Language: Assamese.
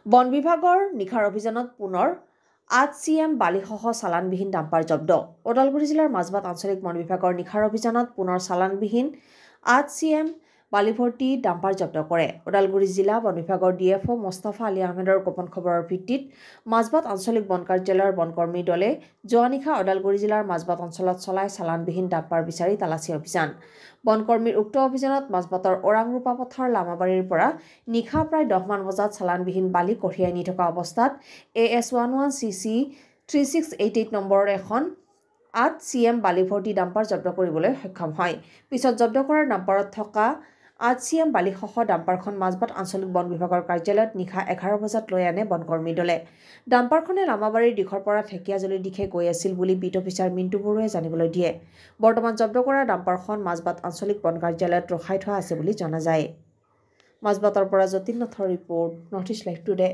বন বিভাগৰ নিশাৰ অভিযানত পুনৰ 8 CM বালিসহ চালানবিহীন ডাম্পাৰ জব্দ। ওদালগুৰি জিলাৰ মাজবাট আঞ্চলিক বন বিভাগৰ নিশাৰ অভিযানত পুনৰ চালানবিহীন 8 CM বালিভৰ্তি ডাম্পাৰ জব্দ কৰে। ওদালগুৰি জিলা বন বিভাগৰ DFO মোস্তাফা আলী আহমেদৰ গোপন খবৰৰ ভিত্তিত মাজবাট আঞ্চলিক বন কাৰ্যালয়ৰ বনকৰ্মী দলে যোৱা নিশা ওদালগুৰি জিলাৰ মাজবাট অঞ্চলত চলাই চালানবিহীন ডাম্পাৰ বিচাৰি তালাচী অভিযান। বনকৰ্মীৰ উক্ত অভিযানত মাজবাটৰ ওৰাংৰোপা পথাৰ লামাবাৰীৰ পৰা নিশা প্ৰায় 10 মান বজাত চালানবিহীন বালি কঢ়িয়াই নি থকা অৱস্থাত AS11CC 3688 নম্বৰৰ এখন 8 CM বালিভৰ্তি ডাম্পাৰ জব্দ কৰিবলৈ সক্ষম হয়। পিছত জব্দ কৰা ডাম্পাৰত থকা 8 CM বালিসহ ডাম্পাৰখন মাজবাট আঞ্চলিক বন বিভাগৰ কাৰ্যালয়ত নিশা 11 বজাত লৈ আনে বনকৰ্মী দলে। ডাম্পাৰখনে লামাবাৰীৰ দিশৰ পৰা ঢেকিয়াজুলিৰ দিশে গৈ আছিল বুলি বিট অফিচাৰ মিণ্টু বৰুৱাই জানিবলৈ দিয়ে। বৰ্তমান জব্দ কৰা ডাম্পাৰখন মাজবাট আঞ্চলিক বন কাৰ্যালয়ত ৰখাই থোৱা আছে বুলি জনা যায়। মাজবাটৰ পৰা যতীন নাথৰ report, north east live today.